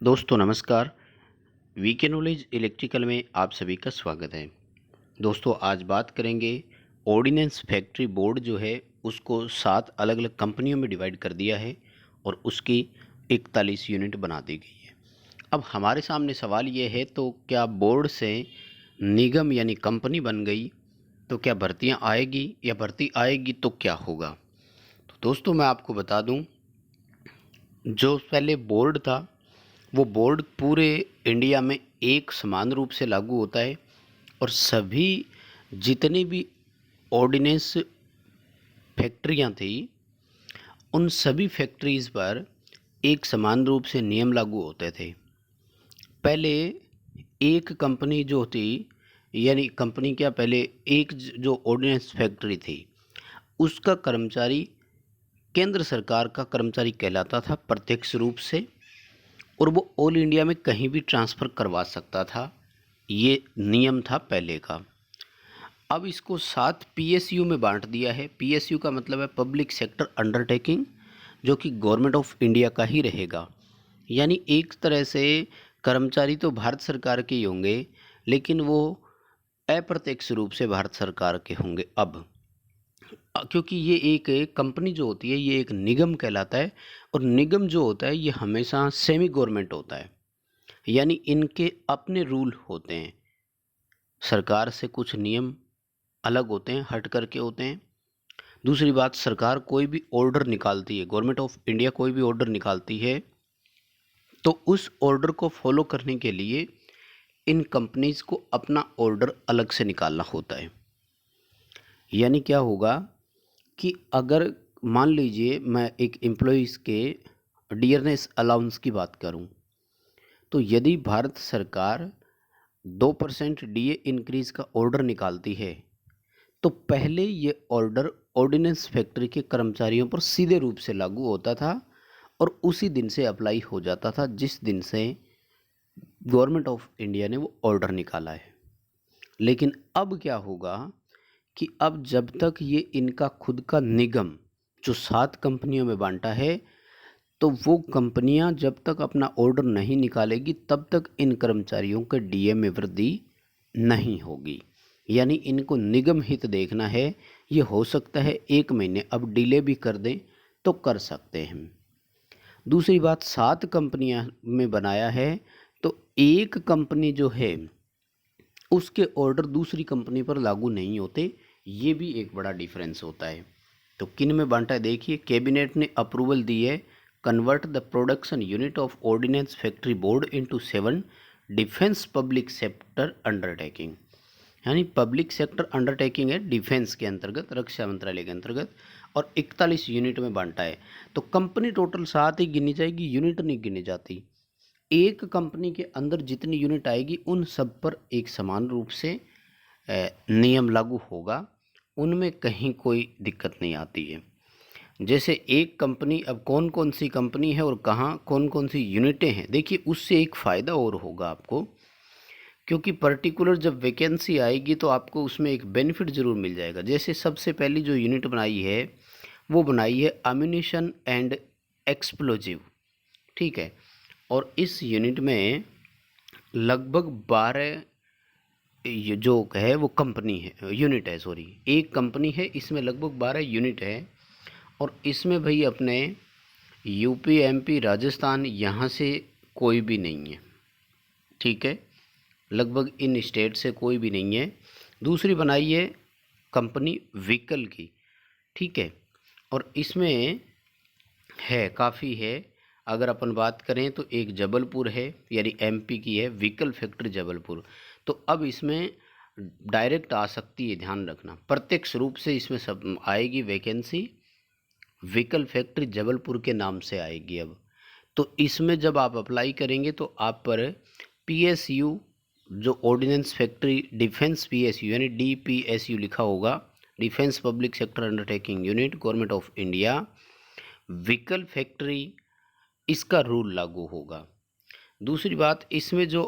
दोस्तों नमस्कार। VK knowledge electrical में आप सभी का स्वागत है। दोस्तों आज बात करेंगे ऑर्डिनेंस फैक्ट्री बोर्ड जो है उसको 7 अलग अलग कंपनियों में डिवाइड कर दिया है और उसकी 41 यूनिट बना दी गई है। अब हमारे सामने सवाल ये है, तो क्या बोर्ड से निगम यानी कंपनी बन गई तो क्या भर्तियां आएगी, या भर्ती आएगी तो क्या होगा? तो दोस्तों मैं आपको बता दूं, जो पहले बोर्ड था वो बोर्ड पूरे इंडिया में एक समान रूप से लागू होता है और सभी जितनी भी ऑर्डिनेंस फैक्ट्रियां थी उन सभी फैक्ट्रीज़ पर एक समान रूप से नियम लागू होते थे। पहले एक कंपनी जो थी, यानी कंपनी क्या, पहले एक जो ऑर्डिनेंस फैक्ट्री थी उसका कर्मचारी केंद्र सरकार का कर्मचारी कहलाता था प्रत्यक्ष रूप से, और वो ऑल इंडिया में कहीं भी ट्रांसफ़र करवा सकता था। ये नियम था पहले का। अब इसको 7 पीएसयू में बांट दिया है। पीएसयू का मतलब है पब्लिक सेक्टर अंडरटेकिंग, जो कि गवर्नमेंट ऑफ इंडिया का ही रहेगा। यानी एक तरह से कर्मचारी तो भारत सरकार के ही होंगे, लेकिन वो अप्रत्यक्ष रूप से भारत सरकार के होंगे अब, क्योंकि ये एक कंपनी जो होती है ये एक निगम कहलाता है, और निगम जो होता है ये हमेशा सेमी गवर्नमेंट होता है, यानी इनके अपने रूल होते हैं। सरकार से कुछ नियम अलग होते हैं, हट करके होते हैं। दूसरी बात, सरकार कोई भी ऑर्डर निकालती है, गवर्नमेंट ऑफ इंडिया कोई भी ऑर्डर निकालती है, तो उस ऑर्डर को फॉलो करने के लिए इन कंपनीज को अपना ऑर्डर अलग से निकालना होता है। यानी क्या होगा कि अगर मान लीजिए मैं एक एम्प्लॉइज़ के डियरनेस अलाउंस की बात करूं, तो यदि भारत सरकार 2% डीए इंक्रीज़ का ऑर्डर निकालती है, तो पहले ये ऑर्डर ऑर्डिनेंस फैक्ट्री के कर्मचारियों पर सीधे रूप से लागू होता था और उसी दिन से अप्लाई हो जाता था जिस दिन से गवर्नमेंट ऑफ इंडिया ने वो ऑर्डर निकाला है। लेकिन अब क्या होगा कि अब जब तक ये इनका खुद का निगम जो 7 कंपनियों में बांटा है, तो वो कंपनियां जब तक अपना ऑर्डर नहीं निकालेगी तब तक इन कर्मचारियों के डीए में वृद्धि नहीं होगी। यानी इनको निगम हित देखना है। ये हो सकता है 1 महीने अब डिले भी कर दें तो कर सकते हैं। दूसरी बात, 7 कंपनियां में बनाया है, तो एक कंपनी जो है उसके ऑर्डर दूसरी कंपनी पर लागू नहीं होते। ये भी एक बड़ा डिफरेंस होता है। तो किन में बांटा है देखिए, कैबिनेट ने अप्रूवल दी है, convert the production unit of ordnance factory board into 7 defence public sector undertaking. यानी पब्लिक सेक्टर अंडरटेकिंग है डिफेंस के अंतर्गत, रक्षा मंत्रालय के अंतर्गत, और 41 यूनिट में बांटा है। तो कंपनी टोटल 7 ही गिनी जाएगी, यूनिट नहीं गिनी जाती। एक कंपनी के अंदर जितनी यूनिट आएगी उन सब पर एक समान रूप से नियम लागू होगा, उनमें कहीं कोई दिक्कत नहीं आती है। जैसे एक कंपनी, अब कौन कौन सी कंपनी है और कहाँ कौन कौन सी यूनिटें हैं, देखिए उससे एक फ़ायदा और होगा आपको, क्योंकि पर्टिकुलर जब वैकेंसी आएगी तो आपको उसमें एक बेनिफिट ज़रूर मिल जाएगा। जैसे सबसे पहली जो यूनिट बनाई है वो बनाई है अम्यूनिशन एंड एक्सप्लोजिव, ठीक है। और इस यूनिट में लगभग 12 ये जो है वो कंपनी है, यूनिट है, सॉरी, एक कंपनी है, इसमें लगभग 12 यूनिट है। और इसमें भाई अपने यूपी एमपी राजस्थान यहाँ से कोई भी नहीं है, ठीक है, लगभग इन स्टेट से कोई भी नहीं है। दूसरी बनाई है कंपनी व्हीकल की, ठीक है, और इसमें है काफ़ी है। अगर अपन बात करें तो एक जबलपुर है, यानी एमपी की है व्हीकल फैक्ट्री जबलपुर। तो अब इसमें डायरेक्ट आ सकती है, ध्यान रखना, प्रत्यक्ष रूप से इसमें सब आएगी वैकेंसी, व्हीकल फैक्ट्री जबलपुर के नाम से आएगी अब। तो इसमें जब आप अप्लाई करेंगे तो आप पर पीएसयू जो ऑर्डिनेंस फैक्ट्री डिफेंस पीएसयू यानी डीपीएसयू लिखा होगा, defence public sector undertaking unit government of India vehicle factory, इसका रूल लागू होगा। दूसरी बात, इसमें जो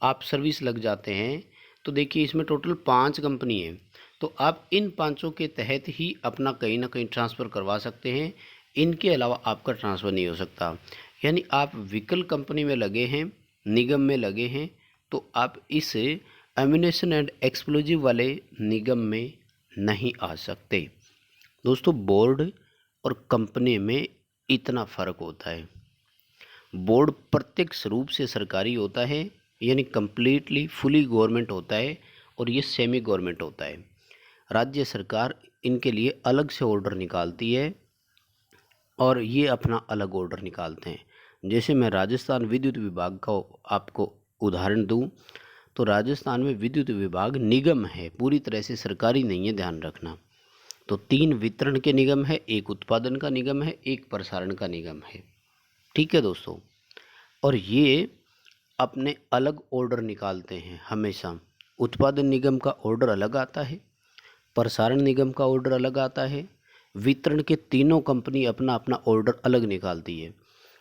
आप सर्विस लग जाते हैं, तो देखिए इसमें टोटल 5 कंपनी है, तो आप इन पांचों के तहत ही अपना कहीं ना कहीं ट्रांसफ़र करवा सकते हैं। इनके अलावा आपका ट्रांसफ़र नहीं हो सकता। यानी आप व्हीकल कंपनी में लगे हैं, निगम में लगे हैं, तो आप इस एम्यूनेशन एंड एक्सप्लोजिव वाले निगम में नहीं आ सकते। दोस्तों, बोर्ड और कंपनी में इतना फ़र्क होता है। बोर्ड प्रत्यक्ष रूप से सरकारी होता है, यानी कंप्लीटली फुली गवर्नमेंट होता है, और ये सेमी गवर्नमेंट होता है। राज्य सरकार इनके लिए अलग से ऑर्डर निकालती है और ये अपना अलग ऑर्डर निकालते हैं। जैसे मैं राजस्थान विद्युत विभाग का आपको उदाहरण दूं, तो राजस्थान में विद्युत विभाग निगम है, पूरी तरह से सरकारी नहीं है, ध्यान रखना। तो 3 वितरण के निगम है, एक उत्पादन का निगम है, एक प्रसारण का निगम है। ठीक है दोस्तों, और ये अपने अलग ऑर्डर निकालते हैं हमेशा। उत्पादन निगम का ऑर्डर अलग आता है, प्रसारण निगम का ऑर्डर अलग आता है, वितरण के तीनों कंपनी अपना अपना ऑर्डर अलग निकालती है।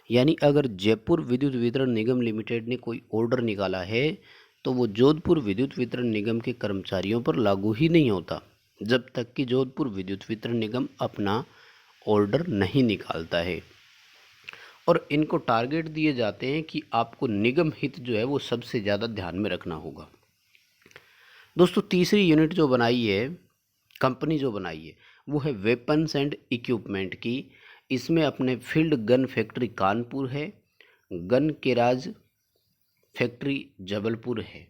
यानी अगर जयपुर विद्युत वितरण निगम लिमिटेड ने कोई ऑर्डर निकाला है, तो वो जोधपुर विद्युत वितरण निगम के कर्मचारियों पर लागू ही नहीं होता, जब तक कि जोधपुर विद्युत वितरण निगम अपना ऑर्डर नहीं निकालता है। और इनको टारगेट दिए जाते हैं कि आपको निगम हित जो है वो सबसे ज़्यादा ध्यान में रखना होगा। दोस्तों, तीसरी यूनिट जो बनाई है, कंपनी जो बनाई है, वो है वेपन्स एंड इक्विपमेंट की। इसमें अपने फील्ड गन फैक्ट्री कानपुर है, गन केराज फैक्ट्री जबलपुर है,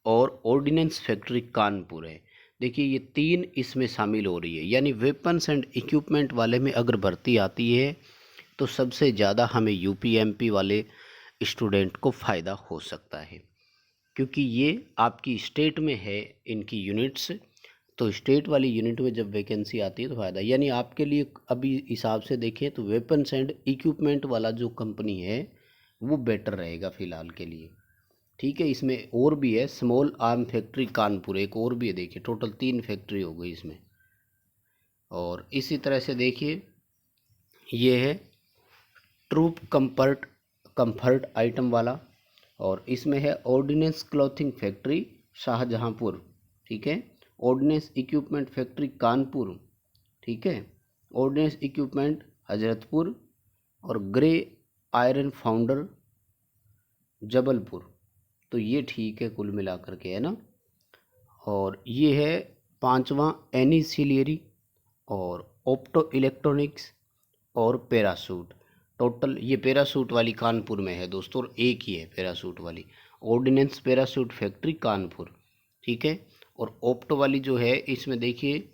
और ऑर्डिनेंस फैक्ट्री कानपुर है। देखिए, ये 3 इसमें शामिल हो रही है। यानी वेपन्स एंड इक्विपमेंट वाले में अगर भर्ती आती है, तो सबसे ज़्यादा हमें यूपी एमपी वाले स्टूडेंट को फ़ायदा हो सकता है, क्योंकि ये आपकी स्टेट में है इनकी यूनिट्स। तो स्टेट वाली यूनिट में जब वैकेंसी आती है तो फ़ायदा, यानी आपके लिए अभी हिसाब से देखें तो वेपन्स एंड इक्विपमेंट वाला जो कंपनी है वो बेटर रहेगा फ़िलहाल के लिए। ठीक है, इसमें और भी है, स्मॉल आर्म फैक्ट्री कानपुर एक और भी है। देखिए, टोटल 3 फैक्ट्री हो गई इसमें। और इसी तरह से देखिए, ये है ट्रूप कंफर्ट आइटम वाला, और इसमें है ऑर्डिनेंस क्लॉथिंग फैक्ट्री शाहजहांपुर। ठीक है, ऑर्डिनेंस इक्विपमेंट फैक्ट्री कानपुर। ठीक है, ऑर्डिनेंस इक्विपमेंट हजरतपुर, और ग्रे आयरन फाउंडर जबलपुर। तो ये ठीक है कुल मिलाकर के, है ना। और ये है 5वां एनिसिलियरी और ऑप्टो इलेक्ट्रॉनिक्स और पैरासूट। टोटल ये पैरासूट वाली कानपुर में है दोस्तों, और एक ही है पैरासूट वाली, ऑर्डिनेंस पैरासूट फैक्ट्री कानपुर। ठीक है, और ऑप्टो वाली जो है इसमें देखिए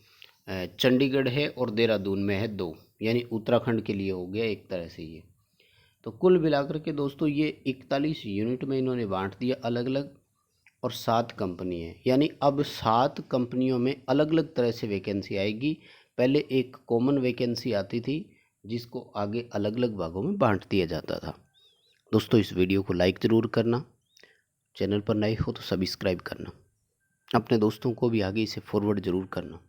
चंडीगढ़ है और देहरादून में है 2, यानी उत्तराखंड के लिए हो गया एक तरह से ये। तो कुल मिलाकर के दोस्तों ये 41 यूनिट में इन्होंने बांट दिया अलग अलग, और 7 कंपनी है। यानी अब 7 कंपनियों में अलग अलग तरह से वैकेंसी आएगी। पहले एक कॉमन वैकेंसी आती थी, जिसको आगे अलग अलग भागों में बांट दिया जाता था। दोस्तों, इस वीडियो को लाइक ज़रूर करना, चैनल पर नए हो तो सब्सक्राइब करना, अपने दोस्तों को भी आगे इसे फॉरवर्ड ज़रूर करना।